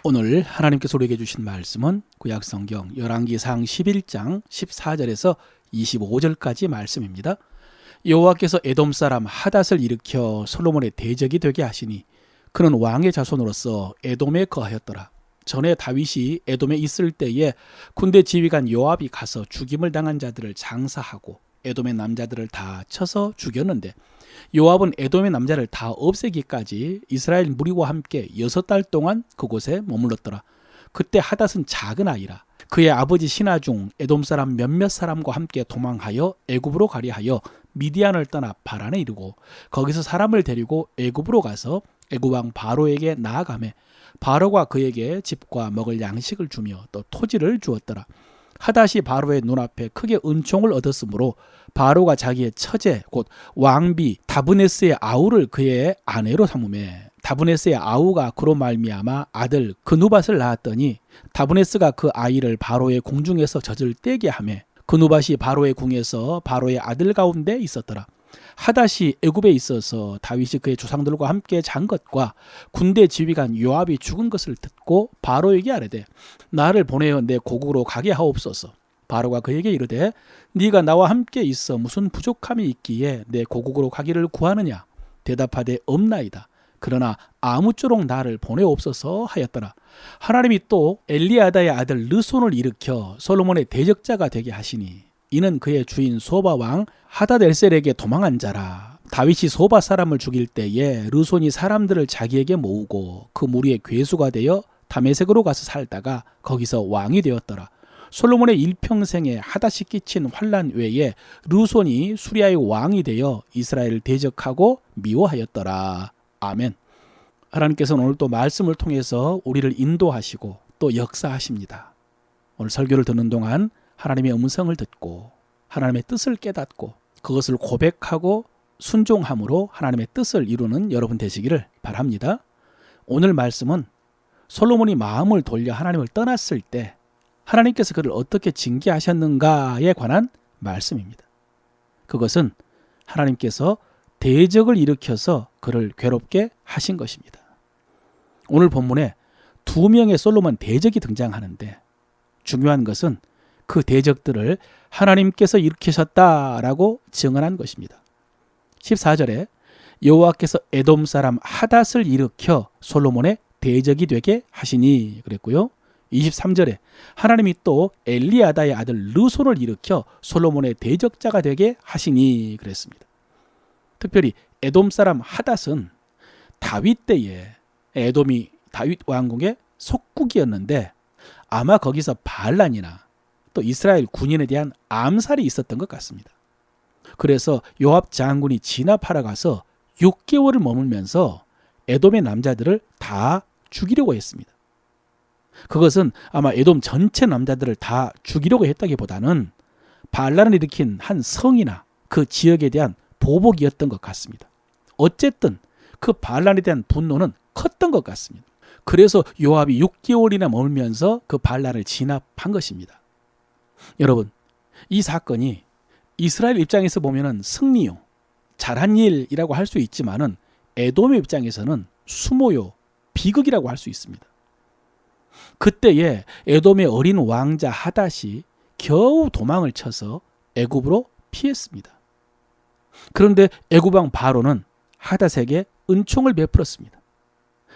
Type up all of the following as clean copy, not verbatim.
오늘 하나님께서 우리에게 주신 말씀은 구약성경 열왕기상 11장 14절에서 25절까지 말씀입니다. 여호와께서 에돔 사람 하닷을 일으켜 솔로몬의 대적이 되게 하시니 그는 왕의 자손으로서 에돔에 거하였더라. 전에 다윗이 에돔에 있을 때에 군대 지휘관 요압이 가서 죽임을 당한 자들을 장사하고 에돔의 남자들을 다 쳐서 죽였는데 요압은 에돔의 남자를 다 없애기까지 이스라엘 무리와 함께 6달 동안 그곳에 머물렀더라. 그때 하닷은 작은 아이라 그의 아버지 신하 중 에돔 사람 몇몇 사람과 함께 도망하여 애굽으로 가려 하여 미디안을 떠나 바란에 이르고 거기서 사람을 데리고 애굽으로 가서 애굽 왕 바로에게 나아가매 바로가 그에게 집과 먹을 양식을 주며 또 토지를 주었더라. 하닷이 바로의 눈앞에 크게 은총을 얻었으므로 바로가 자기의 처제 곧 왕비 다브네스의 아우를 그의 아내로 삼으매 다브네스의 아우가 그로 말미암아 아들 그누밧을 낳았더니 다브네스가 그 아이를 바로의 궁중에서 젖을 떼게 하매 그누밧이 바로의 궁에서 바로의 아들 가운데 있었더라. 하닷이 애굽에 있어서 다윗이 그의 조상들과 함께 잔 것과 군대 지휘관 요압이 죽은 것을 듣고 바로에게 아뢰되 나를 보내어 내 고국으로 가게 하옵소서. 바로가 그에게 이르되 네가 나와 함께 있어 무슨 부족함이 있기에 내 고국으로 가기를 구하느냐. 대답하되 없나이다. 그러나 아무쪼록 나를 보내옵소서 하였더라. 하나님이 또 엘리아다의 아들 르손을 일으켜 솔로몬의 대적자가 되게 하시니 이는 그의 주인 소바 왕 하닷엘셀에게 도망한 자라. 다윗이 소바 사람을 죽일 때에 르손이 사람들을 자기에게 모으고 그 무리의 괴수가 되어 다메섹으로 가서 살다가 거기서 왕이 되었더라. 솔로몬의 일평생에 하닷이 끼친 환난 외에 르손이 수리아의 왕이 되어 이스라엘을 대적하고 미워하였더라. 아멘. 하나님께서는 오늘 또 말씀을 통해서 우리를 인도하시고 또 역사하십니다. 오늘 설교를 듣는 동안 하나님의 음성을 듣고 하나님의 뜻을 깨닫고 그것을 고백하고 순종함으로 하나님의 뜻을 이루는 여러분 되시기를 바랍니다. 오늘 말씀은 솔로몬이 마음을 돌려 하나님을 떠났을 때 하나님께서 그를 어떻게 징계하셨는가에 관한 말씀입니다. 그것은 하나님께서 대적을 일으켜서 그를 괴롭게 하신 것입니다. 오늘 본문에 2명의 솔로몬 대적이 등장하는데 중요한 것은 그 대적들을 하나님께서 일으키셨다라고 증언한 것입니다. 14절에 여호와께서 에돔 사람 하닷을 일으켜 솔로몬의 대적이 되게 하시니 그랬고요. 23절에 하나님이 또 엘리아다의 아들 르손을 일으켜 솔로몬의 대적자가 되게 하시니 그랬습니다. 특별히 에돔 사람 하닷은 다윗 때에 에돔이 다윗 왕국의 속국이었는데 아마 거기서 반란이나 또 이스라엘 군인에 대한 암살이 있었던 것 같습니다. 그래서 요압 장군이 진압하러 가서 6개월을 머물면서 에돔의 남자들을 다 죽이려고 했습니다. 그것은 아마 에돔 전체 남자들을 다 죽이려고 했다기보다는 반란을 일으킨 한 성이나 그 지역에 대한 보복이었던 것 같습니다. 어쨌든 그 반란에 대한 분노는 컸던 것 같습니다. 그래서 요압이 6개월이나 머물면서 그 반란을 진압한 것입니다. 여러분, 이 사건이 이스라엘 입장에서 보면은 승리요, 잘한 일이라고 할 수 있지만은 에돔의 입장에서는 수모요, 비극이라고 할 수 있습니다. 그때에 에돔의 어린 왕자 하닷이 겨우 도망을 쳐서 애굽으로 피했습니다. 그런데 애굽 왕 바로는 하닷에게 은총을 베풀었습니다.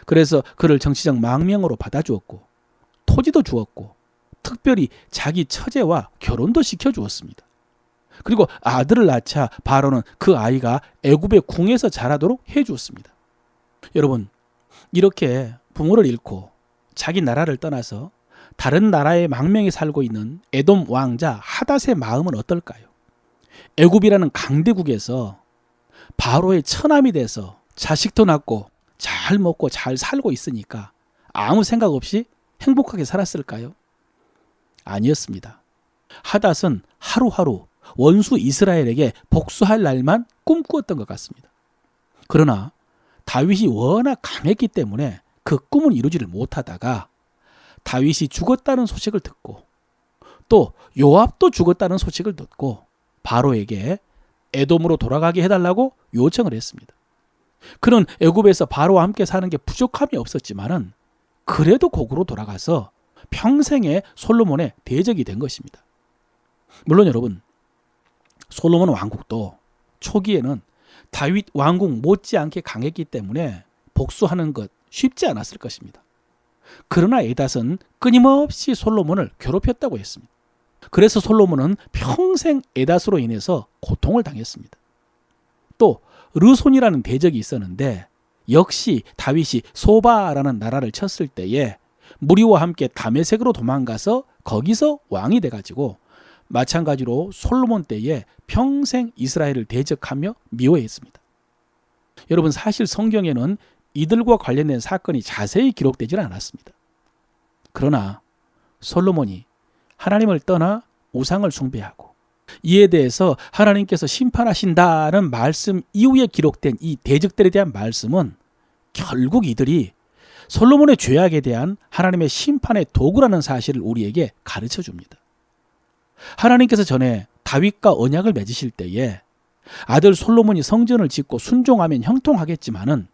그래서 그를 정치적 망명으로 받아주었고 토지도 주었고 특별히 자기 처제와 결혼도 시켜주었습니다. 그리고 아들을 낳자 바로는 그 아이가 애굽의 궁에서 자라도록 해주었습니다. 여러분, 이렇게 부모를 잃고 자기 나라를 떠나서 다른 나라의 망명에 살고 있는 에돔 왕자 하닷의 마음은 어떨까요? 애굽이라는 강대국에서 바로의 처남이 돼서 자식도 낳고 잘 먹고 잘 살고 있으니까 아무 생각 없이 행복하게 살았을까요? 아니었습니다. 하닷은 하루하루 원수 이스라엘에게 복수할 날만 꿈꾸었던 것 같습니다. 그러나 다윗이 워낙 강했기 때문에 그 꿈을 이루지를 못하다가 다윗이 죽었다는 소식을 듣고 또 요압도 죽었다는 소식을 듣고 바로에게 에돔으로 돌아가게 해달라고 요청을 했습니다. 그는 애굽에서 바로와 함께 사는 게 부족함이 없었지만은 그래도 곡으로 돌아가서 평생의 솔로몬의 대적이 된 것입니다. 물론 여러분, 솔로몬 왕국도 초기에는 다윗 왕국 못지않게 강했기 때문에 복수하는 것 쉽지 않았을 것입니다. 그러나 에닷은 끊임없이 솔로몬을 괴롭혔다고 했습니다. 그래서 솔로몬은 평생 에닷으로 인해서 고통을 당했습니다. 또 르손이라는 대적이 있었는데 역시 다윗이 소바라는 나라를 쳤을 때에 무리와 함께 다메섹으로 도망가서 거기서 왕이 돼가지고 마찬가지로 솔로몬 때에 평생 이스라엘을 대적하며 미워했습니다. 여러분, 사실 성경에는 이들과 관련된 사건이 자세히 기록되지는 않았습니다. 그러나 솔로몬이 하나님을 떠나 우상을 숭배하고 이에 대해서 하나님께서 심판하신다는 말씀 이후에 기록된 이 대적들에 대한 말씀은 결국 이들이 솔로몬의 죄악에 대한 하나님의 심판의 도구라는 사실을 우리에게 가르쳐 줍니다. 하나님께서 전에 다윗과 언약을 맺으실 때에 아들 솔로몬이 성전을 짓고 순종하면 형통하겠지만은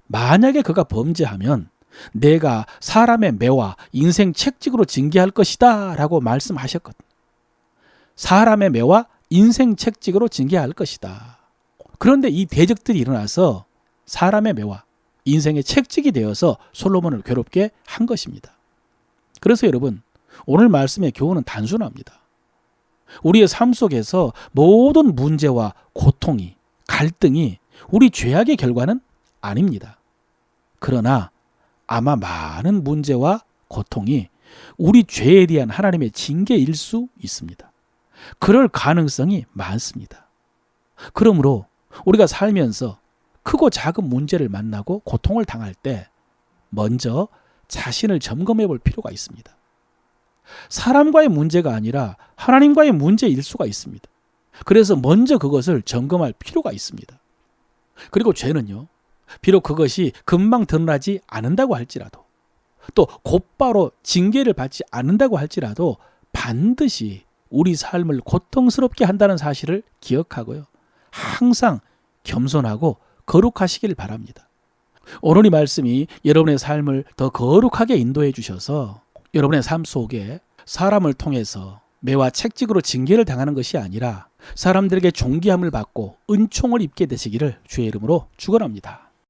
만약에 그가 범죄하면 내가 사람의 매와 인생 책찍으로 징계할 것이다 라고 말씀하셨거든요. 사람의 매와 인생 책찍으로 징계할 것이다. 그런데 이 대적들이 일어나서 사람의 매와 인생의 책찍이 되어서 솔로몬을 괴롭게 한 것입니다. 그래서 여러분, 오늘 말씀의 교훈은 단순합니다. 우리의 삶 속에서 모든 문제와 고통이, 갈등이 우리 죄악의 결과는 아닙니다. 그러나 아마 많은 문제와 고통이 우리 죄에 대한 하나님의 징계일 수 있습니다. 그럴 가능성이 많습니다. 그러므로 우리가 살면서 크고 작은 문제를 만나고 고통을 당할 때 먼저 자신을 점검해 볼 필요가 있습니다. 사람과의 문제가 아니라 하나님과의 문제일 수가 있습니다. 그래서 먼저 그것을 점검할 필요가 있습니다. 그리고 죄는요, 비록 그것이 금방 드러나지 않는다고 할지라도, 또 곧바로 징계를 받지 않는다고 할지라도 반드시 우리 삶을 고통스럽게 한다는 사실을 기억하고요, 항상 겸손하고 거룩하시길 바랍니다. 오늘 이 말씀이 여러분의 삶을 더 거룩하게 인도해 주셔서 여러분의 삶 속에 사람을 통해서 매와 책찍으로 징계를 당하는 것이 아니라 사람들에게 존귀함을 받고 은총을 입게 되시기를 주의 이름으로 축원합니다.